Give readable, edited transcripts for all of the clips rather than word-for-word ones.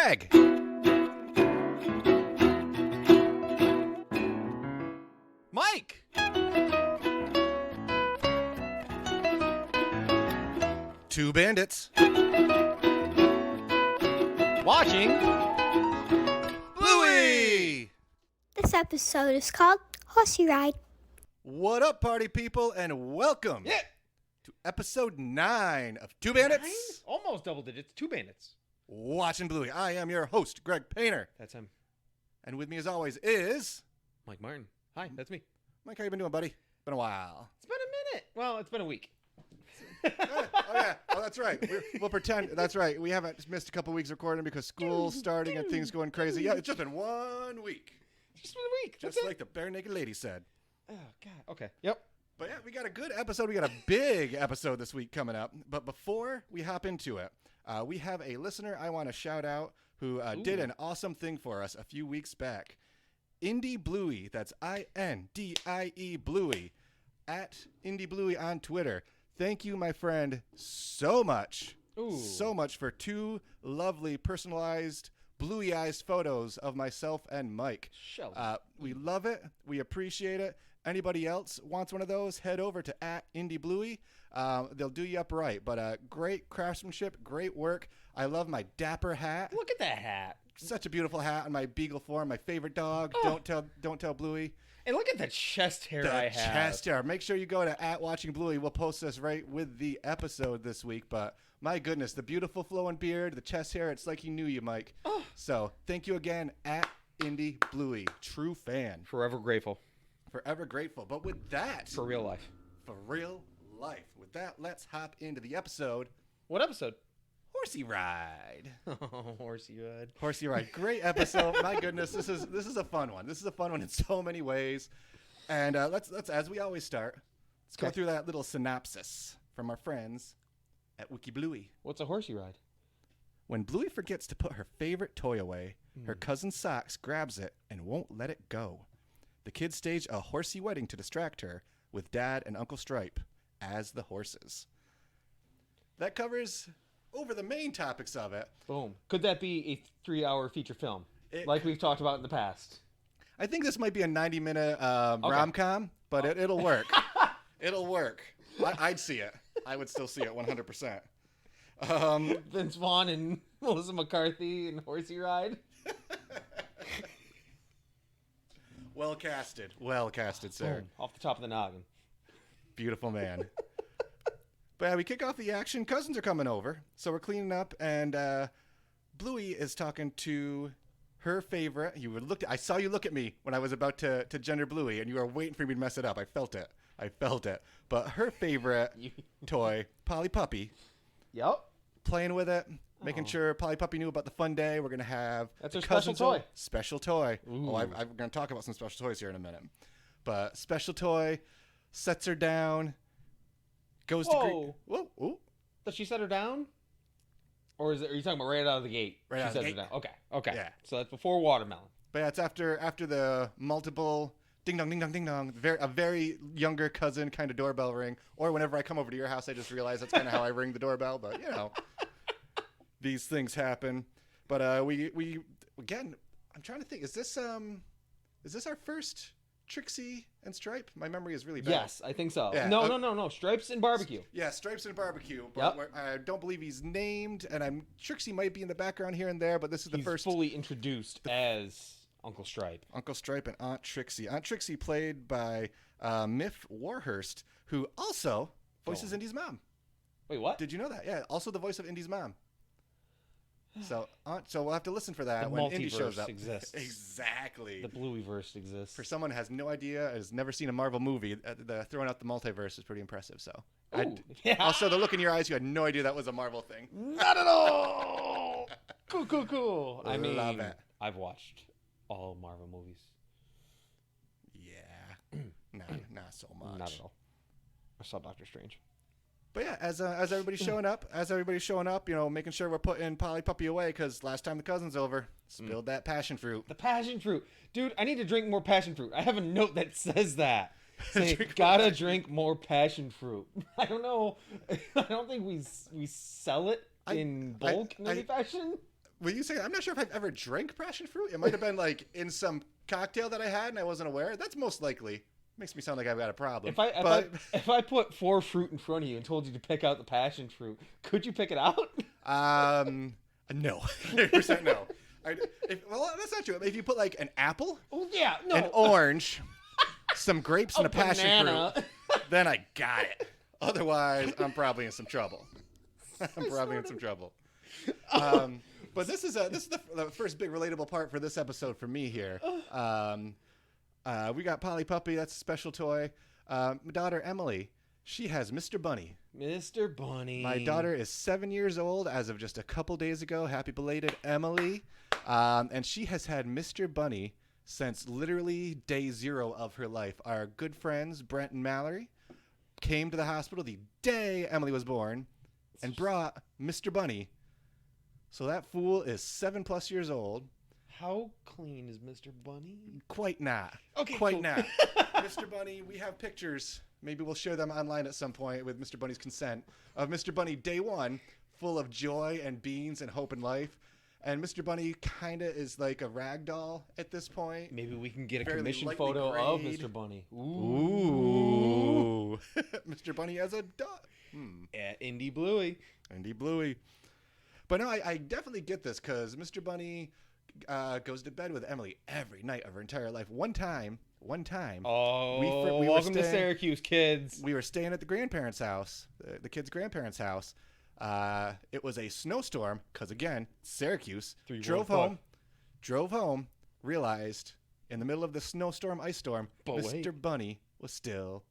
Greg. Mike. Two bandits. Watching Bluey. This episode is called Horsey Ride. What up, party people, and welcome to episode 9 of Two Bandits. 9? Almost double digits. Two bandits. Watching Bluey. I am your host, Greg Painter. That's him. And with me, as always, is... Mike Martin. Hi, that's me. Mike, how you been doing, buddy? Been a while. It's been a minute. Well, it's been a week. Oh, that's right. We'll pretend. That's right. We haven't missed a couple weeks recording because school's starting and things going crazy. Yeah, it's just been 1 week. Just been a week. Just like the bare naked lady said. Oh, God. Okay. Yep. But yeah, we got a good episode. We got a big episode this week coming up. But before we hop into it, we have a listener I want to shout out who did an awesome thing for us a few weeks back. Indie Bluey. That's INDIE Bluey. At Indie Bluey on Twitter. Thank you, my friend, so much. Ooh. So much for 2 lovely, personalized, Bluey-eyed photos of myself and Mike. We love it. We appreciate it. Anybody else wants one of those, head over to @IndieBluey. They'll do you up right. But great craftsmanship, great work. I love my dapper hat. Look at that hat. Such a beautiful hat on my beagle form, my favorite dog. Oh. Don't tell Bluey. And look at the chest hair I have. Chest hair. Make sure you go to @WatchingBluey. We'll post this right with the episode this week. But my goodness, the beautiful flowing beard, the chest hair. It's like he knew you, Mike. Oh. So thank you again, @Indie Bluey. True fan. Forever grateful. Forever grateful. But with that, For real life. for real life. With that, let's hop into the episode. What episode? Horsey Ride. Oh, Horsey Ride. Horsey Ride. Great episode. My goodness, this is a fun one. This is a fun one in so many ways. And let's as we always start, let's go Okay. through that little synopsis from our friends at Wiki Bluey. What's a Horsey Ride? When Bluey forgets to put her favorite toy away, her cousin Socks grabs it and won't let it go. The kids stage a horsey wedding to distract her, with Dad and Uncle Stripe as the horses. That covers over the main topics of it. Boom. Could that be a 3-hour feature film? It- Like we've talked about in the past. I think this might be a 90-minute rom-com, but it'll work. It'll work. I'd see it. I would still see it 100%. Vince Vaughn and Melissa McCarthy and Horsey Ride. Well casted, sir. Boom. Off the top of the noggin. Beautiful man. But yeah, we kick off the action. Cousins are coming over, so we're cleaning up, and Bluey is talking to her favorite. I saw you look at me when I was about to gender Bluey, and you were waiting for me to mess it up. I felt it. But her favorite toy, Polly Puppy, Yep. playing with it, making sure Polly Puppy knew about the fun day. We're gonna have That's the her special cousins toy. over. Special toy. Ooh. Oh, I'm gonna talk about some special toys here in a minute. But special toy sets her down. Goes to Whoa. Whoa. Does she set her down? Or are you talking about right out of the gate? Right she out of the sets gate. her down. Okay. Yeah. So that's before Watermelon. But yeah, it's after the multiple ding dong, ding dong, ding dong. A very younger cousin kind of doorbell ring. Or whenever I come over to your house, I just realize that's kind of how I ring the doorbell. But these things happen. But we again, I'm trying to think. Is this our first Trixie and Stripe? My memory is really bad. Yes, I think so. Yeah, No. Stripes and barbecue. Yeah, Stripes and Barbecue. But I don't believe he's named, and Trixie might be in the background here and there, but this is the He's first fully introduced as Uncle Stripe. Uncle Stripe and Aunt Trixie. Aunt Trixie played by Miff Warhurst, who also voices Indy's mom. Wait, what? Did you know that? Yeah, also the voice of Indy's mom. So we'll have to listen for that The when Indy shows multiverse up. exists. Exactly. The Blueyverse exists. For someone who has no idea, has never seen a Marvel movie, the throwing out the multiverse is pretty impressive. So, Ooh, yeah. Also, the look in your eyes, you had no idea that was a Marvel thing. Not at all. Cool. I mean, Love it. I've watched all Marvel movies. Yeah, not so much. Not at all. I saw Doctor Strange. But yeah, as everybody's showing up, making sure we're putting Polly Puppy away because last time the cousin's over, spilled that passion fruit. The passion fruit. Dude, I need to drink more passion fruit. I have a note that says that. Saying, gotta drink more passion fruit. I don't know. I don't think we sell it in bulk in any fashion. When you say, I'm not sure if I've ever drank passion fruit. It might have been like in some cocktail that I had and I wasn't aware. That's most likely. Makes me sound like I've got a problem. If I put 4 fruit in front of you and told you to pick out the passion fruit, could you pick it out? No, 100% no. Well, that's not true. If you put like an apple, an orange, some grapes, and a passion fruit, then I got it. Otherwise, I'm probably in some trouble. But this is the first big relatable part for this episode for me here. We got Polly Puppy. That's a special toy. My daughter Emily, she has Mr. Bunny. Mr. Bunny. My daughter is 7 years old as of just a couple days ago. Happy belated, Emily. And she has had Mr. Bunny since literally day 0 of her life. Our good friends Brent and Mallory came to the hospital the day Emily was born and brought Mr. Bunny. So that fool is 7+ years old. How clean is Mr. Bunny? Quite not. Okay, Quite cool. not. Mr. Bunny, we have pictures. Maybe we'll share them online at some point with Mr. Bunny's consent of Mr. Bunny day 1, full of joy and beans and hope in life. And Mr. Bunny kind of is like a rag doll at this point. Maybe we can get a Fairly commission lightly photo of grayed. Mr. Bunny. Ooh. Mr. Bunny as a dog. At Indy Bluey. Indy Bluey. But no, I definitely get this because Mr. Bunny goes to bed with Emily every night of her entire life. One time. Oh, we welcome to Syracuse, kids. We were staying at the grandparents' house, the kids' grandparents' house. It was a snowstorm because, again, Syracuse. Drove home, realized in the middle of the snowstorm, ice storm, Mr. Bunny was still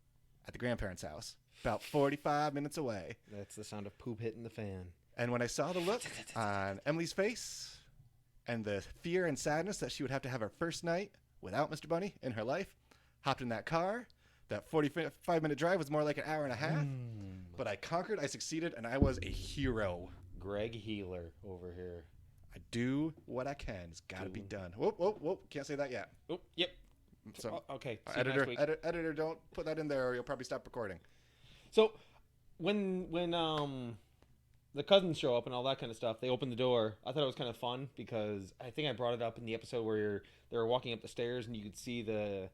at the grandparents' house, about 45 minutes away. That's the sound of poop hitting the fan. And when I saw the look on Emily's face and the fear and sadness that she would have to have her first night without Mr. Bunny in her life, hopped in that car. That 45-minute drive was more like an hour and a half. But I conquered, I succeeded, and I was a hero. Greg Healer over here. I do what I can. It's got to be done. Whoop. Can't say that yet. Oh, yep. So, okay. Editor, don't put that in there or you'll probably stop recording. So, when the cousins show up and all that kind of stuff, they open the door. I thought it was kind of fun because I think I brought it up in the episode where they were walking up the stairs and you could see the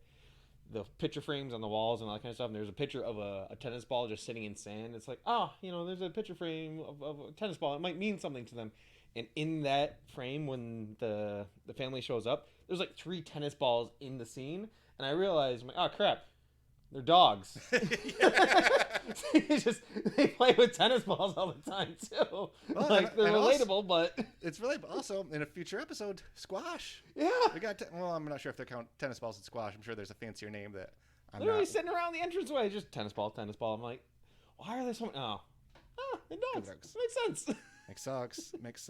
picture frames on the walls and all that kind of stuff. And there's a picture of a tennis ball just sitting in sand. It's like, there's a picture frame of a tennis ball. It might mean something to them. And in that frame, when the family shows up, there's like 3 tennis balls in the scene. And I realized, oh crap, they're dogs. They play with tennis balls all the time too. Well, they're relatable, but it's relatable. Also, in a future episode, squash. Yeah, we got. I'm not sure if they count tennis balls and squash. I'm sure there's a fancier name that. I'm literally sitting around the entranceway, just tennis ball. I'm like, why are there so many? They're dogs. Makes sense. Makes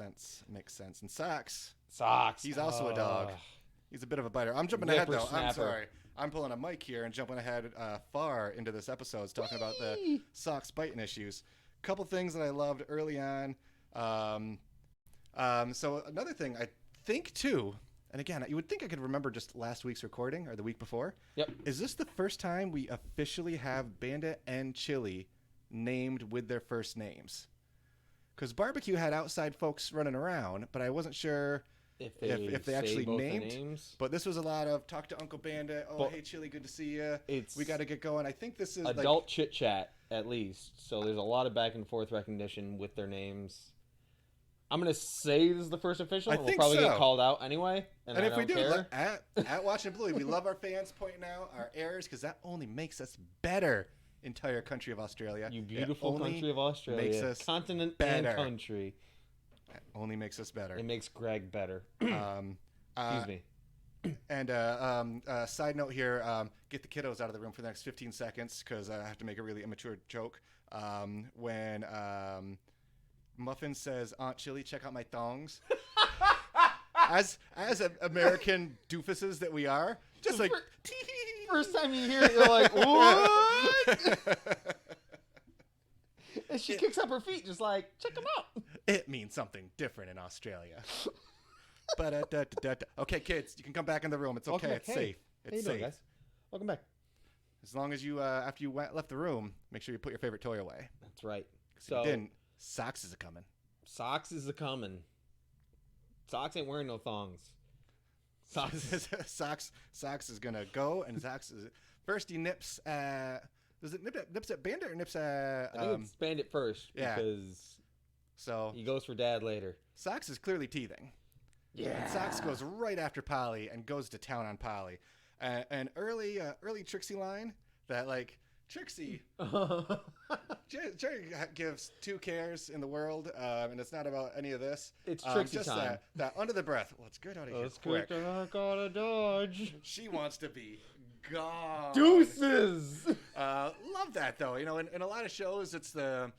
sense. And Socks. He's also a dog. He's a bit of a biter. I'm jumping ahead though. I'm sorry. I'm pulling a mic here and jumping ahead far into this episode, talking about the Socks biting issues. Couple things that I loved early on. So another thing I think too, and again, you would think I could remember just last week's recording or the week before. Yep. Is this the first time we officially have Bandit and Chili named with their first names? Because Barbecue had outside folks running around, but I wasn't sure if they actually named. But this was a lot of talk to Uncle Bandit. Hey Chili, good to see you. We got to get going. I think this is adult chit chat at least. So there's a lot of back and forth recognition with their names. I'm gonna say this is the first official. We'll probably get called out anyway. And if we do, at Watching Bluey, we love our fans pointing out our errors because that only makes us better. Entire country of Australia. You beautiful country of Australia. Makes us continent better. And country. It only makes us better. It makes Greg better. Excuse me. And side note here, get the kiddos out of the room for the next 15 seconds because I have to make a really immature joke. When Muffin says, Aunt Chili, check out my thongs. as American doofuses that we are, just like... First time you hear it, you're like, what? And she kicks up her feet, just like, check them out. It means something different in Australia. Okay, kids, you can come back in the room. It's okay. It's safe. It's safe. Guys? Welcome back. As long as you, after you left the room, make sure you put your favorite toy away. That's right. So if you didn't, Socks is a-coming. Socks is a-coming. Socks ain't wearing no thongs. Socks. Socks is gonna go, and first he nips. Does it nips at Bandit or nips at? I think it's Bandit first because so he goes for Dad later. Socks is clearly teething. Yeah. And Socks goes right after Polly and goes to town on Polly. An early Trixie line that like Trixie Jerry gives 2 cares in the world, and it's not about any of this. It's Trixie just time. That under the breath. Let's get out of here Let's quick. get I gotta dodge. She wants to be gone. Deuces. Love that though. You know, in a lot of shows, it's the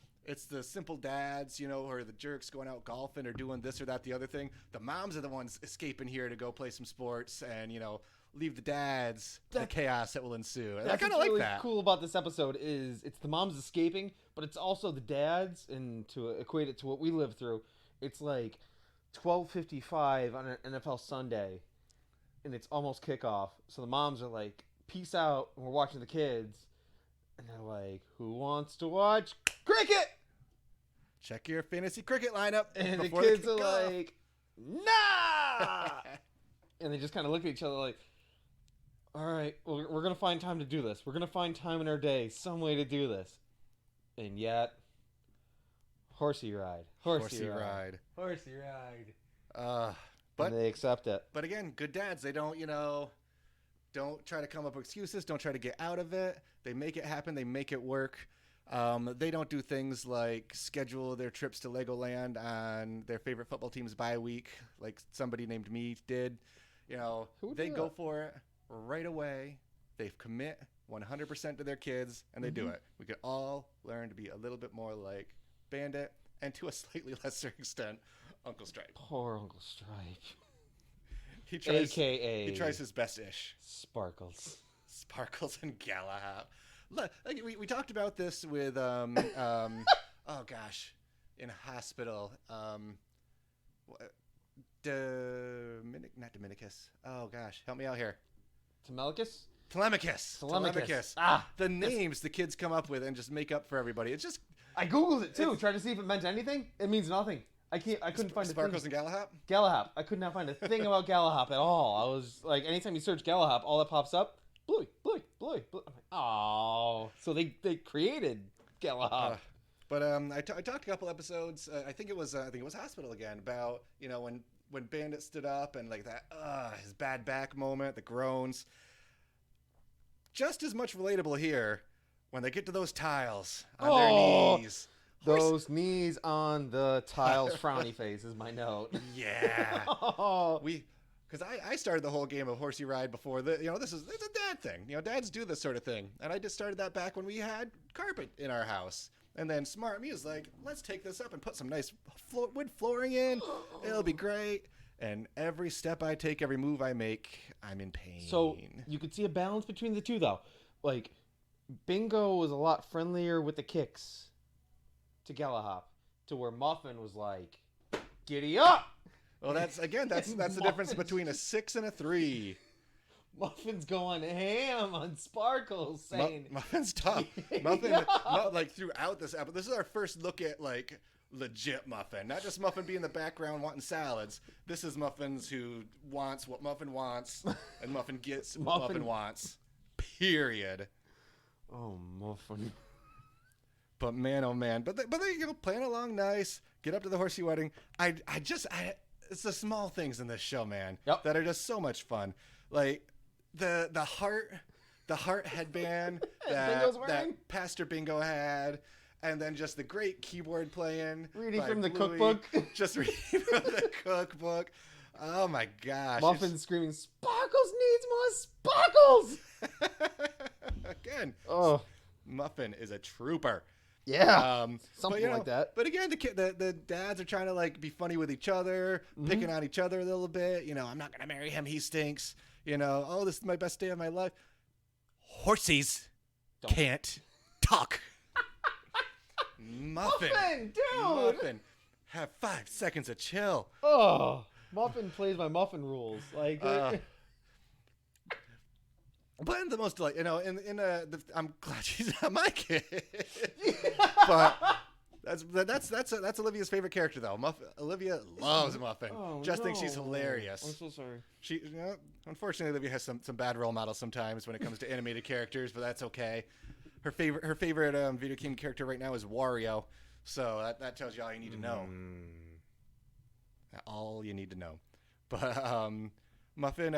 simple dads, you know, or the jerks going out golfing or doing this or that, the other thing. The moms are the ones escaping here to go play some sports and, you know, leave the dads the chaos that will ensue. And I kind of like really that. Cool about this episode is it's the moms escaping, but it's also the dads, and to equate it to what we live through, it's like 12:55 on an NFL Sunday, and it's almost kickoff. So the moms are like, peace out, and we're watching the kids, and they're like, who wants to watch cricket? Check your fantasy cricket lineup. And the before kids the are kickoff. like, nah! And they just kind of look at each other like, all right, well, we're going to find time to do this. We're going to find time in our day, some way to do this. And yet, Horsey Ride. Horsey Ride. Horsey Ride. But And they accept it. But again, good dads, they don't, you know, don't try to come up with excuses. Don't try to get out of it. They make it happen. They make it work. They don't do things like schedule their trips to Legoland on their favorite football team's bye week, like somebody named me did. You know, they go for it right away. They commit 100% to their kids, and they do it. We could all learn to be a little bit more like Bandit, and to a slightly lesser extent, Uncle Stripe. Poor Uncle Stripe. He tries, AKA he tries his best-ish. Sparkles. Sparkles and Galahop. Look, like we talked about this with oh gosh, in hospital. Not Dominicus. Oh gosh, help me out here. Telemachus. Ah, the names the kids come up with and just make up for everybody. It's just I googled it too, tried to see if it meant anything. It means nothing. I couldn't find Sparkles a thing. and Galahop. Galahop. I could not find a thing about Galahop at all. I was like, anytime you search Galahop, all that pops up, Bluey. I'm like, oh, so they created Galahop. But I talked a couple episodes. I think it was Hospital again about, you know, when Bandit stood up and like that his bad back moment, the groans. Just as much relatable here when they get to those tiles on their knees. Those knees on the tiles, frowny face is my note. Yeah. Because I started the whole game of Horsey Ride before it's a dad thing. You know, dads do this sort of thing. And I just started that back when we had carpet in our house. And then smart me is like, let's take this up and put some nice wood flooring in. It'll be great. And every step I take, every move I make, I'm in pain. So you could see a balance between the two, though. Like, Bingo was a lot friendlier with the kicks to Galahop, to where Muffin was like, giddy up! Well, that's the difference between a 6 and a 3. Muffin's going ham on Sparkles, saying Muffin's tough. Muffin, like throughout this episode, this is our first look at like legit Muffin, not just Muffin being in the background wanting salads. This is Muffins who wants what Muffin wants, and Muffin gets what Muffin wants. Period. Oh, Muffin. But man, oh man, but they playing along nice. Get up to the Horsey Wedding. It's the small things in this show, man, that are just so much fun. Like the heart headband that Pastor Bingo had, and then just the great keyboard playing. Reading from the Bluey, cookbook. Just reading from the cookbook. Oh my gosh. Muffin screaming, Sparkles needs more sparkles! Again. Oh. Muffin is a trooper. Yeah. Something like that. But again, the dads are trying to like be funny with each other, picking on each other a little bit. You know, I'm not going to marry him. He stinks. You know, oh, this is my best day of my life. Horsies can't talk. Muffin, dude. Muffin, have 5 seconds of chill. Oh, Muffin plays by Muffin rules. Like, but the most I'm glad she's not my kid. But That's Olivia's favorite character though. Olivia loves Muffin. Just thinks she's hilarious. I'm so sorry. Unfortunately, Olivia has some bad role models sometimes when it comes to animated characters, but that's okay. Her favorite video game character right now is Wario, so that tells you all you need to know. All you need to know. But Muffin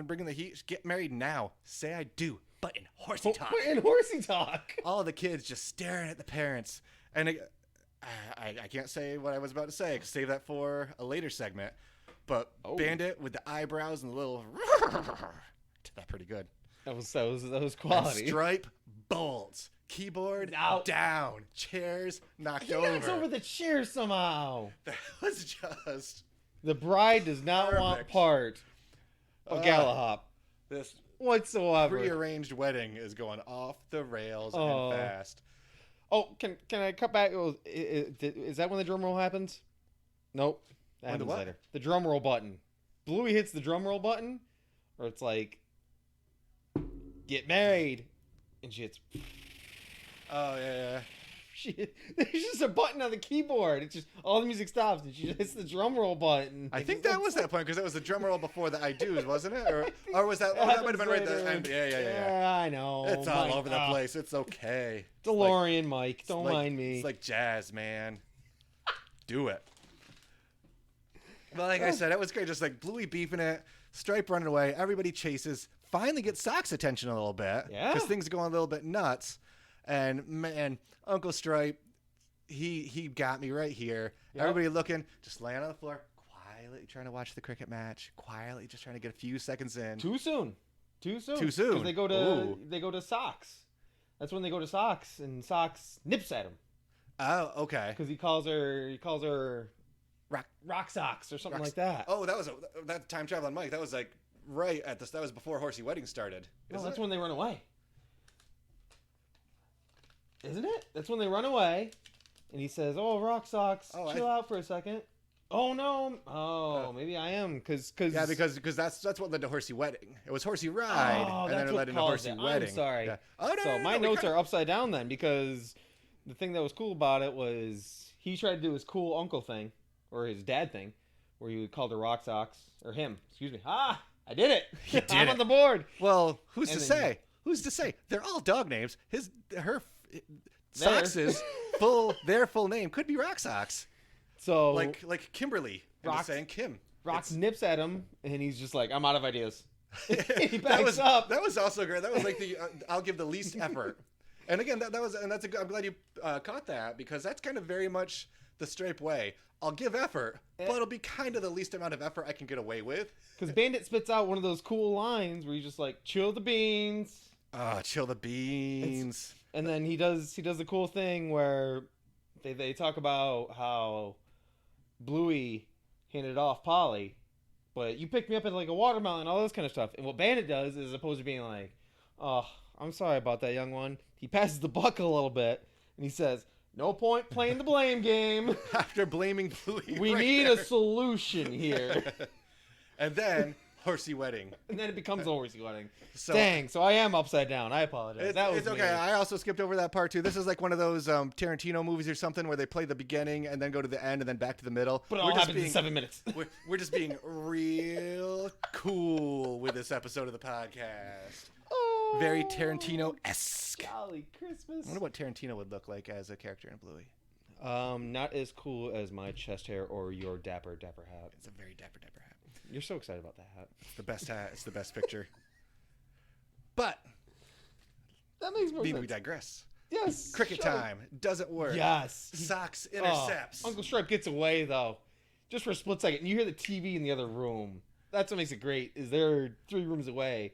bringing the heat. Get married now. Say I do. But in horsey talk. In horsey talk. All the kids just staring at the parents. And I can't say what I was about to say. Save that for a later segment. But Bandit with the eyebrows and the little... did that pretty good. That was quality. And Stripe bolts. Keyboard down. Chairs knocked over. He over the chair somehow. That was just... The bride does not want part of Galahop. This whatsoever. Prearranged wedding is going off the rails and fast. Oh, can I cut back? Is that when the drum roll happens? Nope. That happens later. The drum roll button. Bluey hits the drum roll button, or it's like, get married, and she hits. Oh yeah. There's just a button on the keyboard. It's just all the music stops, and she just hits the drum roll button. I think that was that point because that was the drum roll before the I do's, wasn't it? Or was that? Oh, that might have been right at the end. Yeah. I know. It's all over the place. It's okay. DeLorean, Mike. Don't mind me. It's like jazz, man. Do it. Well, like I said, it was great. Just like Bluey beefing it, Stripe running away. Everybody chases. Finally gets Sock's attention a little bit. Yeah. Because things are going a little bit nuts. And man, Uncle Stripe, he got me right here. Yep. Everybody looking, just laying on the floor, quietly trying to watch the cricket match, quietly just trying to get a few seconds in. Too soon. Because they go to Socks. That's when they go to Socks, and Socks nips at him. Oh, okay. Because he calls her rock socks or something like that. Oh, that time traveling Mike. That was like right at that was before Horsey Wedding started. No, that's when they run away. Isn't it? That's when they run away, and he says, "Oh, rock socks, chill out for a second." Oh no! Oh, maybe I am because that's what led to Horsey Wedding. It was Horsey Ride, and then it led into Horsey Wedding. I'm sorry. Yeah. Oh no! So my notes are upside down then because the thing that was cool about it was he tried to do his cool uncle thing or his dad thing, where he called her rock socks or him. Excuse me. I did it. I'm on the board. Well, who's to say? Who's to say? They're all dog names. Her Socks' their full name could be Rock Socks. So like Kimberly. I'm just saying Kim. Rock nips at him, and he's just like, "I'm out of ideas." He backs up. That was also great. That was like the I'll give the least effort. And again, I'm glad you caught that because that's kind of very much the Stripe way. I'll give effort, but it'll be kind of the least amount of effort I can get away with. Because Bandit spits out one of those cool lines where he's just like, "Chill the beans." Chill the beans. And then he does the cool thing where they talk about how Bluey handed off Polly, but you picked me up at like a watermelon, all this kind of stuff. And what Bandit does is, as opposed to being like, "Oh, I'm sorry about that, young one," he passes the buck a little bit and he says, "No point playing the blame game." After blaming Bluey, we need a solution here. And then Horsey Wedding. And then it becomes a Horsey Wedding. So I am upside down. I apologize. It's okay. I also skipped over that part too. This is like one of those Tarantino movies or something where they play the beginning and then go to the end and then back to the middle. But it all happens in 7 minutes. We're just being real cool with this episode of the podcast. Oh, very Tarantino-esque. Golly Christmas. I wonder what Tarantino would look like as a character in Bluey. Not as cool as my chest hair or your dapper hat. It's a very dapper hat. You're so excited about that hat. It's the best hat. It's the best picture. But that makes more sense. We digress. Yes. Cricket time doesn't work. Yes. Socks intercepts. Uncle Stripe gets away though, just for a split second. And you hear the TV in the other room. That's what makes it great. Is they're 3 rooms away.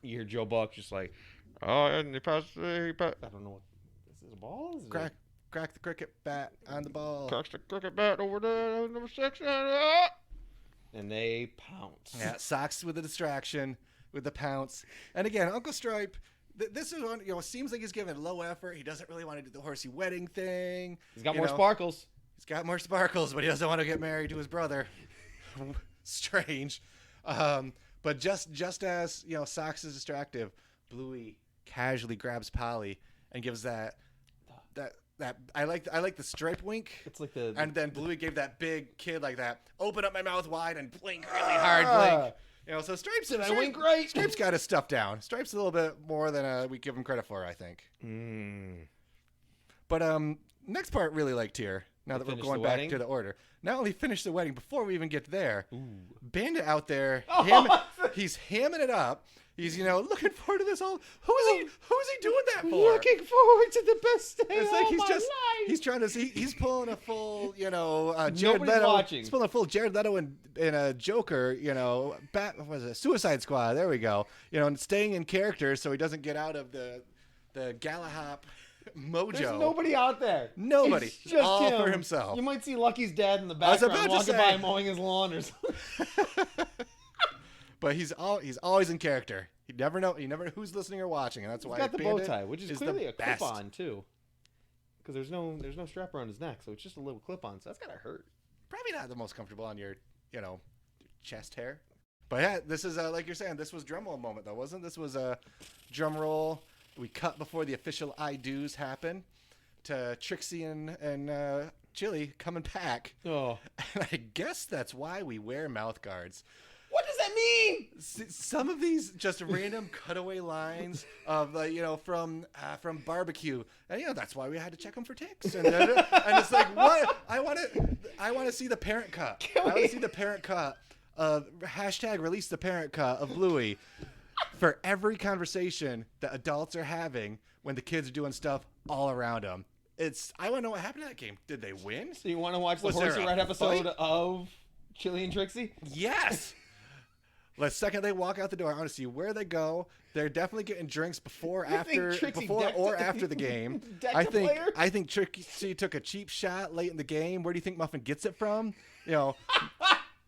You hear Joe Buck just like, "Oh, and he passed. I don't know what. Is this a ball? Crack the cricket bat on the ball. Cracks the cricket bat over the number 6. And they pounce. Yeah, Socks with the distraction, with the pounce. And again, Uncle Stripe, this is one, seems like he's giving low effort. He doesn't really want to do the Horsey Wedding thing. He's got more sparkles. He's got more sparkles, but he doesn't want to get married to his brother. Strange. But just as, Socks is distractive, Bluey casually grabs Polly and gives that I like the stripe wink. It's like the and then Bluey gave that big kid like that. Open up my mouth wide and blink really hard. Blink. You know, so Stripes. Did I wink right? Stripes got his stuff down. Stripes a little bit more than we give him credit for, I think. But next part really liked here. Now that we're going back to the order. Not only finish the wedding before we even get there. Bandit out there, he's hamming it up. He's looking forward to this all. Who is he doing that for? Looking forward to the best day it's like of my life. He's trying to see. He's pulling a full Jared Nobody's Leto. watching. He's pulling a full Jared Leto in a Joker. What was it? Suicide Squad. There we go. And staying in character so he doesn't get out of the Galahop mojo. There's nobody out there. Nobody. It's just all him. for himself. You might see Lucky's dad in the background walking by mowing his lawn or something. But he's always in character. You never know who's listening or watching, and that's why he's got the bow Bandit tie, which is clearly a best. clip-on too. Because there's no strap around his neck, so it's just a little clip-on. So that's gotta hurt. Probably not the most comfortable on your chest hair. But yeah, this is like you're saying, this was drum roll moment though, wasn't this? Was a drum roll. We cut before the official I do's happen to Trixie and Chili coming back. Oh, and I guess that's why we wear mouth guards. what does that mean? Some of these just random cutaway lines of from barbecue, and that's why we had to check them for ticks. And it's like, what? I want to see the parent cut. I want to see the parent cut of #release the parent cut of Bluey for every conversation that adults are having when the kids are doing stuff all around them. I want to know what happened to that game. Did they win? So you want to watch the Horsey Ride episode of Chili and Trixie? Yes. The second they walk out the door, I want to see where they go. They're definitely getting drinks before or after the game. I think Trixie took a cheap shot late in the game. Where do you think Muffin gets it from?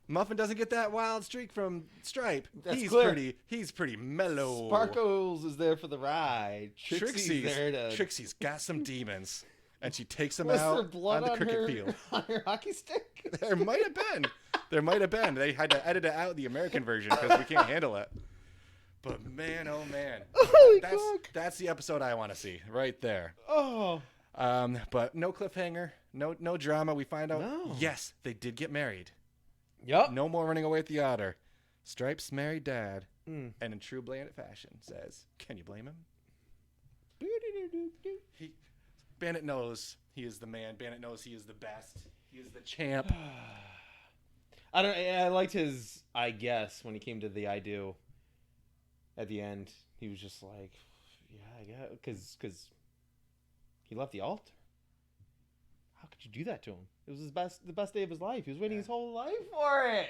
Muffin doesn't get that wild streak from Stripe. He's pretty mellow. Sparkles is there for the ride. Trixie's got some demons, and she takes them Was out there blood on the cricket field. On her hockey stick? There might have been. They had to edit it out the American version because we can't handle it. But man, oh man, that's the episode I want to see right there. Oh. But no cliffhanger, no drama. We find out yes, they did get married. Yep. No more running away with the otter. Stripes married dad, and in true Bandit fashion says, "Can you blame him?" Bandit knows he is the man. Bandit knows he is the best. He is the champ. I liked his I guess when he came to the I do. At the end, he was just like, "Yeah, I guess," because he left the altar. How could you do that to him? It was the best day of his life. He was waiting his whole life for it.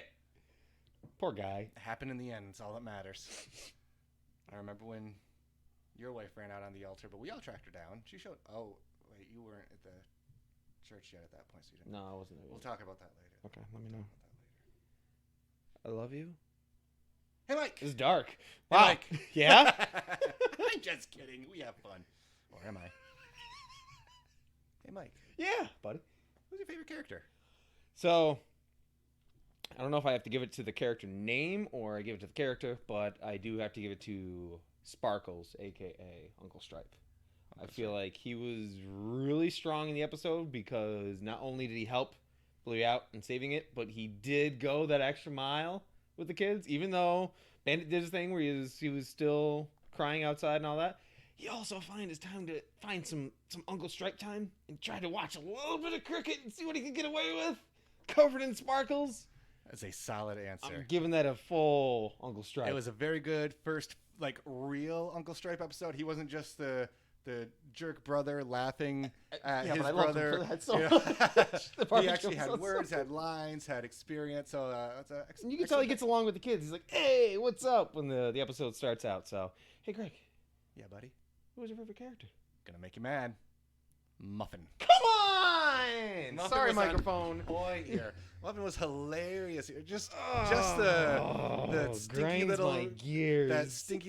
Poor guy. It happened in the end. It's all that matters. I remember when your wife ran out on the altar, but we all tracked her down. She showed. Oh, wait, you weren't at the church yet at that point, so you didn't. No, I wasn't. We'll talk about that later. Okay, let me know. I love you. Hey, Mike. It's dark. Hey, Wow. Mike. Yeah? I'm just kidding. We have fun. Or am I? Hey, Mike. Yeah, buddy. Who's your favorite character? So, I don't know if I have to give it to the character name or I give it to the character, but I do have to give it to Sparkles, a.k.a. Uncle Stripe. I feel like he was really strong in the episode because not only did he help Bluey out in saving it, but he did go that extra mile with the kids, even though Bandit did his thing where he was still crying outside and all that. He also find his time to find some Uncle Stripe time and try to watch a little bit of cricket and see what he can get away with, covered in sparkles. That's a solid answer. I'm giving that a full Uncle Stripe. It was a very good first, real Uncle Stripe episode. He wasn't just the jerk brother laughing at his brother. Loved him for that so much. He actually had words, had lines, had experience. So and you can tell he gets along with the kids. He's like, "Hey, what's up?" when the episode starts out. So, hey, Greg. Yeah, buddy. Who was your favorite character? Gonna make you mad. Muffin. Come on! Muffin Sorry, was microphone. Point here. Muffin was hilarious. Just the stinky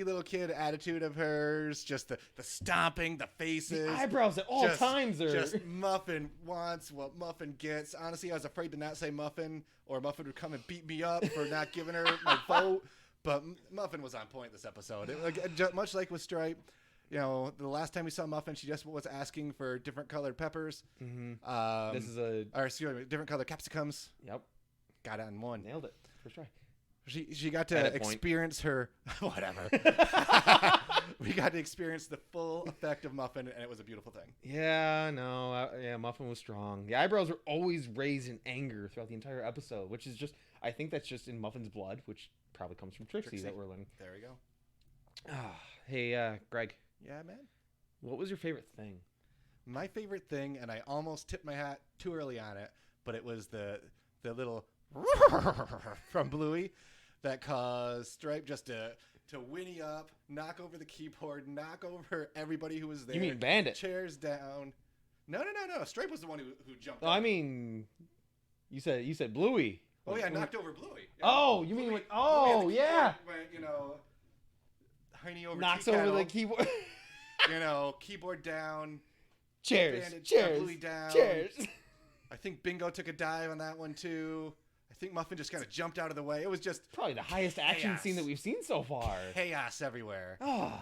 little kid attitude of hers. Just the stomping, the faces, the eyebrows at all times. Just Muffin wants what Muffin gets. Honestly, I was afraid to not say Muffin, or Muffin would come and beat me up for not giving her my vote. But Muffin was on point this episode. Much like with Stripe. You know, the last time we saw Muffin, she just was asking for different colored peppers. Mm-hmm. This is or excuse me, different colored capsicums. Yep. Got it in one. Nailed it. First try. She got to experience her whatever. We got to experience the full effect of Muffin, and it was a beautiful thing. Yeah, no, Muffin was strong. The eyebrows were always raised in anger throughout the entire episode, which is just, I think that's just in Muffin's blood, which probably comes from Trixie. That we're learning. There we go. Hey, Greg. Yeah, man. What was your favorite thing? My favorite thing, and I almost tipped my hat too early on it, but it was the little from Bluey that caused Stripe just to whinny up, knock over the keyboard, knock over everybody who was there. You mean Bandit? Chairs down. No. Stripe was the one who jumped up. I mean, you said Bluey. Oh, yeah, knocked over Bluey. Yeah. Oh, you mean like, oh, yeah. Went, you know, Heine over knocks over the keyboard. You know, keyboard down. Chairs. Bluey down. Chairs. I think Bingo took a dive on that one, too. I think Muffin just kind of jumped out of the way. It was just probably the highest action scene that we've seen so far. Chaos everywhere. Oh.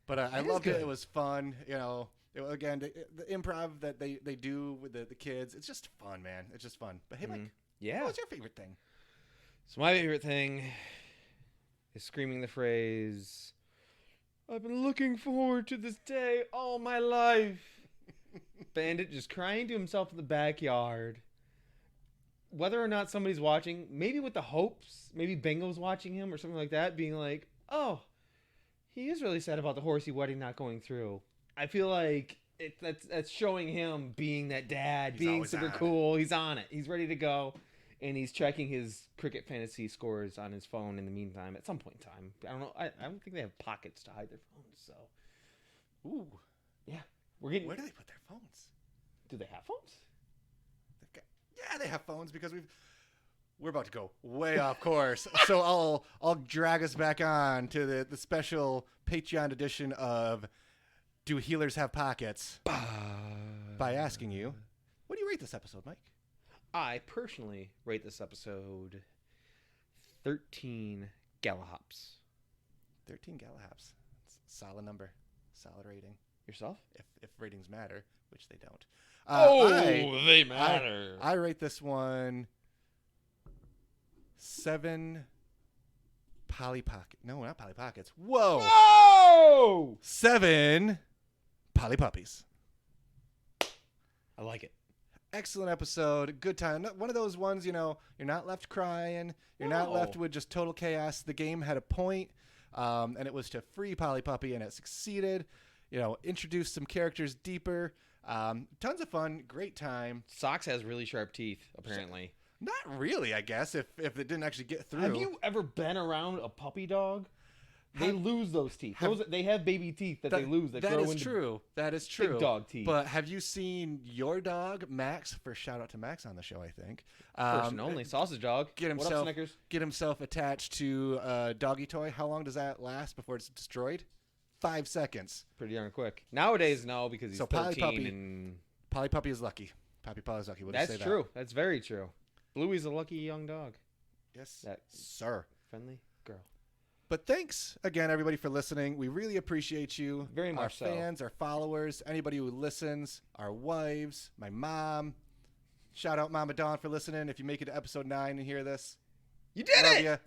But I loved it. It was fun. You know, again, the improv that they do with the kids, it's just fun, man. It's just fun. But hey, Mike, what was your favorite thing? So my favorite thing is screaming the phrase, "I've been looking forward to this day all my life." Bandit just crying to himself in the backyard. Whether or not somebody's watching, maybe with the hopes, maybe Bingo's watching him or something like that, being like, oh, he is really sad about the Horsey Wedding not going through. I feel like that's showing him being that dad, being super cool. He's on it. He's ready to go. And he's checking his cricket fantasy scores on his phone in the meantime at some point in time. I don't know. I don't think they have pockets to hide their phones. So, ooh. Yeah. Where do they put their phones? Do they have phones? Yeah, they have phones because we're about to go way off course. So I'll drag us back on to the special Patreon edition of Do Healers Have Pockets? By asking you, what do you rate this episode, Mike? I personally rate this episode 13 Galahops. 13 Galahops. It's a solid number. Solid rating. Yourself? If ratings matter, which they don't. They matter. I rate this one 7 Polly Pocket. No, not Polly Pockets. Whoa! 7 Polly Puppies. I like it. Excellent episode. Good time. One of those ones, you know, you're not left crying. You're not left with just total chaos. The game had a point, and it was to free Polly Puppy, and it succeeded. You know, introduce some characters deeper. Tons of fun. Great time. Socks has really sharp teeth, apparently. Not really, I guess, if it didn't actually get through. Have you ever been around a puppy dog? They lose those teeth. They have baby teeth that they lose. That grow into true. That is true. Big dog teeth. But have you seen your dog, Max? First shout out to Max on the show, I think. First and only. Sausage dog. What up, Snickers? Get himself attached to a doggy toy. How long does that last before it's destroyed? 5 seconds. Pretty darn quick. Nowadays, no, because he's 13 and Polly Puppy is lucky. Poppy Polly's lucky. That's true. That's very true. Bluey's a lucky young dog. Yes, sir. Friendly girl. But thanks again, everybody, for listening. We really appreciate you. Very much so. Our fans, our followers, anybody who listens, our wives, my mom. Shout out Mama Dawn for listening. If you make it to episode 9 and hear this, you did love it. You.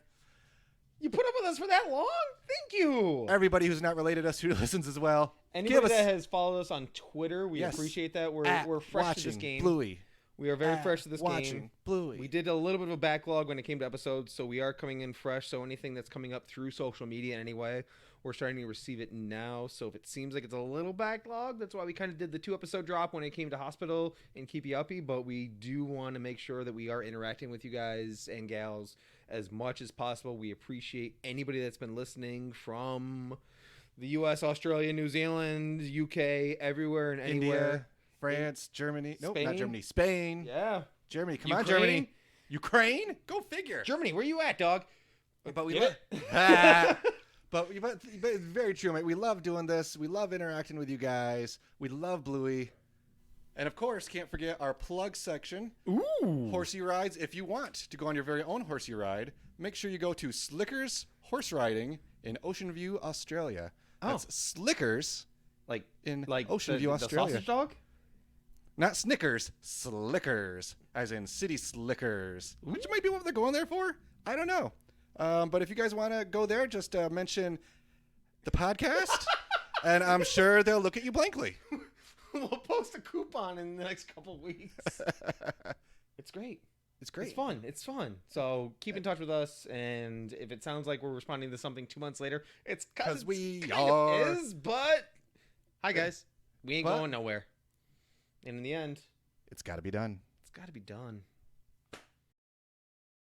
You put up with us for that long? Thank you. Everybody who's not related to us who listens as well. Anybody that has followed us on Twitter, we appreciate that. We're fresh to this game. Bluey. We are very fresh to this game. Bluey. We did a little bit of a backlog when it came to episodes, so we are coming in fresh. So anything that's coming up through social media in any way, we're starting to receive it now. So if it seems like it's a little backlog, that's why we kind of did the 2-episode drop when it came to hospital and keep you uppy. But we do want to make sure that we are interacting with you guys and gals as much as possible. We appreciate anybody that's been listening from the U.S., Australia, New Zealand, UK, everywhere and anywhere. India, France, Germany. Spain. Nope, not Germany. Spain. Yeah. Germany. Come on, Germany. Ukraine? Go figure. Germany, where you at, dog? But we But it's very true, mate. We love doing this. We love interacting with you guys. We love Bluey. And, of course, can't forget our plug section. Ooh. Horsey Rides. If you want to go on your very own Horsey Ride, make sure you go to Slicker's Horse Riding in Ocean View, Australia. That's Slickers like in like Ocean View, the Australia. sausage dog. Not Snickers, Slickers, as in City Slickers, which might be what they're going there for. I don't know. But if you guys want to go there, just mention the podcast, and I'm sure they'll look at you blankly. We'll post a coupon in the next couple of weeks. It's great. It's great. It's fun. So keep in touch with us, and if it sounds like we're responding to something 2 months later, it's because we kind are. of is, but hi guys, we ain't going nowhere. And in the end, It's got to be done. it's got to be done.